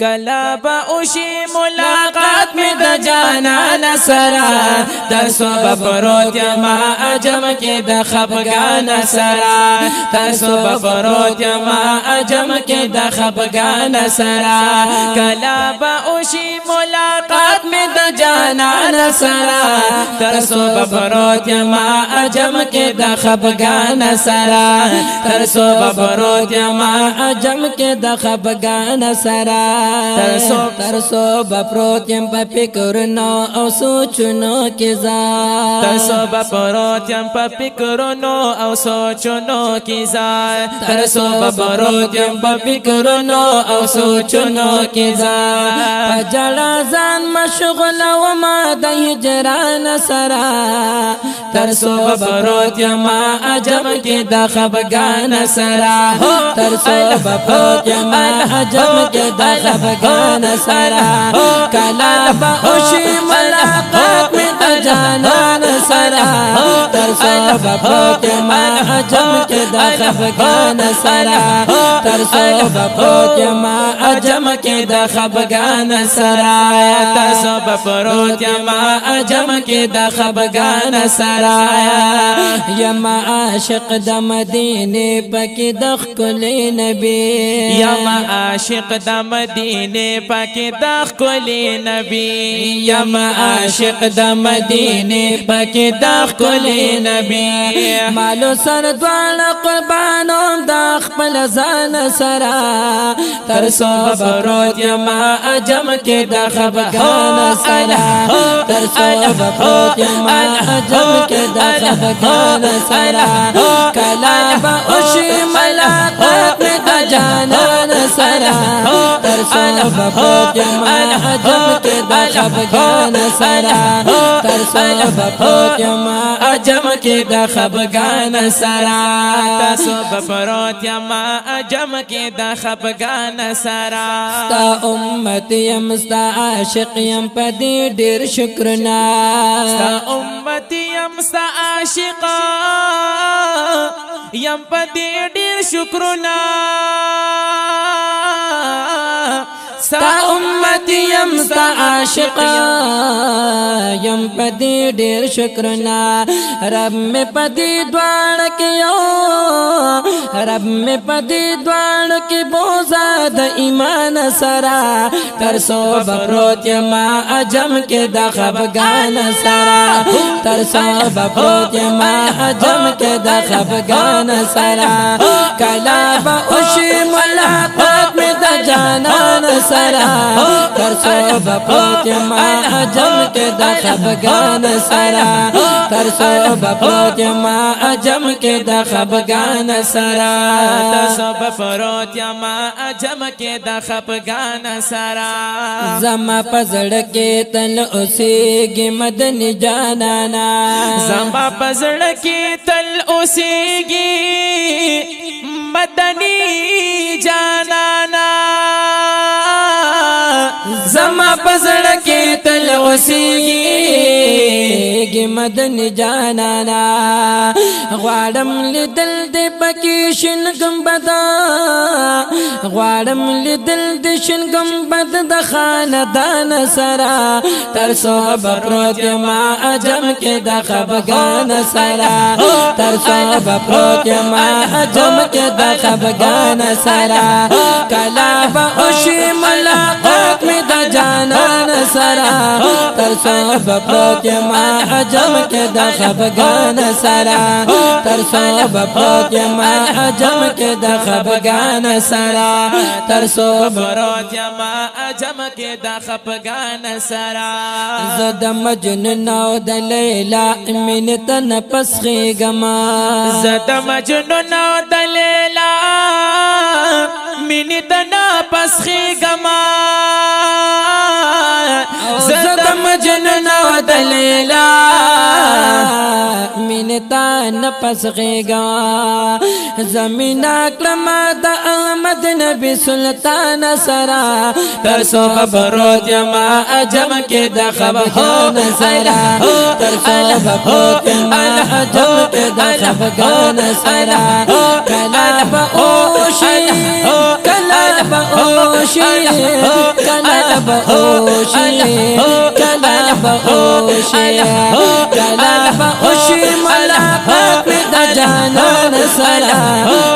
کلا با اوشی ملاقات می د جانان سرا ترسو بپروت یما عجم کی د خفگان سرا ترسو بپروت یما عجم کی د خفگان سرا کلا با اوشی ملاقات می د جانان سرا ترسو بپروت یما عجم کی د خفگان سرا ترسو بپروت یما عجم کی د خفگان سرا ترسو بپروت یم په فکرونو او سوچونو کې ځای ترسو بپروت یم په فکرونو او سوچونو کې ځای ترسو بپروت یم په فکرونو او سوچونو کې ځای په جړا ځان مشغول و ما د هجران سرا ترسو بپروت یم عجم کې د خفگان سرا ترسو بپروت یم عجم کې د خفگان سرا کلا با اوشی ملاقات می د جانان سرا ترسو بپروت یما عجم کے د خفگان سرا ترسو بپروت یما عجم کے د خفگان سرا ترسو بپروت یما عجم کے د خفگان سرا یما عاشق د مدینے پاکی د خلی نبی یما عاشق د مدینے پاکی د خلی نبی یما عاشق د مدینے پاکی د خلی نبی مالو سر دوان قربانوم د خپل ځان سرا ترسو بپروت یما عجم کې د خفگان سرا ترسو بپروت یما عجم کې د خفگان سرا کلا با اوشی ملاقات می د جانان سرا ترسو بپروت یما عجم کے د خفگان سرا ترسو بپروت یما عجم کے د خفگان سرا ترسو بپروت یما عجم کے د خفگان سرا ستا امت یم ستا عاشق یم پدی ډیر شکرنا ستا امت یم ستا عاشق یم پدی ډیر شکرنا ستا امت یم ستا عاشق یم پدی ډیر شکرنا رب میں پدی دوان کیو رب میں پدی دوان کی بوزاد ایمان سرا ترسو بپروت یما عجم کے د خفگان سرا ترسو بپروت یما عجم کے د خفگان سرا کلا با اوشی ملاقات میں د جانان سرا ترسو بپروت یما عجم کے د خفگان سرا ترسو بپروت یما عجم کے د خفگان سرا ترسو بپروت یما عجم کے د خفگان سرا زما پزړ کې تل اوسېږي مدني جانانا زما پزړ کې تل اوسېږي مدني جانانا زما پزړ کې تل اوسېږي مدني جانانا غواړم لیدل دې پکې شین ګمبدا غواړم لیدل دې شین ګمبد د خاندان سرا ترسو بپروت یما عجم کې د خفگان سرا ترسو بپروت یما عجم کې د خفگان سرا کلا با اوشی ملاقات می د جانان سرا ترسو بپروت یما عجم کے د خفگان سرا ترسو بپروت یما عجم کے د خفگان سرا ترسو بپروت یما عجم کے د خفگان سرا زد مجنون او د لیلا من تن پسخی گما زد مجنون او د لیلا من تن پسخی گما زد مجنون او د لیلا مینتا نپس غیگا زمین اکرم دا احمد نبی سلطان سرا ترسو بپروت یما عجم کے دا خفگان سرا ترسو بپروت یما عجم کے دا خفگان سرا کلا با اوشی کلا بأوشي کلا بأوشي کلا بأوشي کلا بأوشي ملاقات می د جانان سرا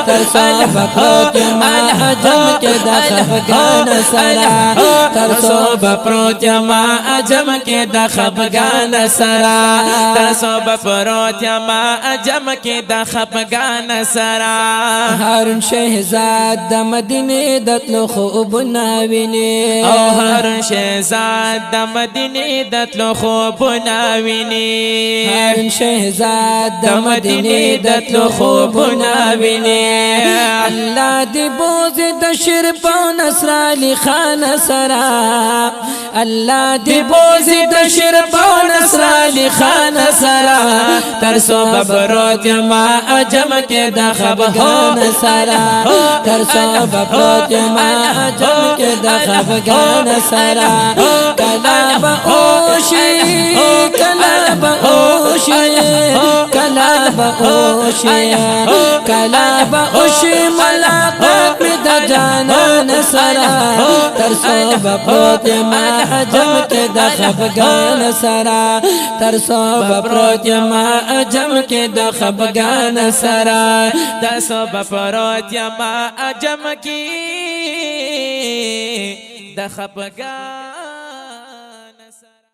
تر صبح پروت ما عجم کې د خفګان سرا تر صبح پروت ما عجم کې د خفګان سرا تر صبح پروت ما عجم کې د خفګان سرا هارون شهزاد د مدینه د تلو خوبونه ویني او هارون شهزاد د مدینه د تلو خوبونه ویني هارون شهزاد د مدینه د تلو خوبونه ویني الله دې بوز د شرف او نصر علي خان سرا الله دې بوز د شرف او نصر علي خان سرا تر صبح پروت ما عجم کې د خفګان سرا تر صبح پروت ما عجم کې د خفګان سرا کلا بأوشي کلا بأوشي کلا بأوشي کلا بأوشي ملاقات می د جانان سرا تر صبح پروت ما عجم کې د خفګان سرا تر صبح پروت ما عجم کې د خفګان سرا د صبح پروت ما عجم کې د خفګان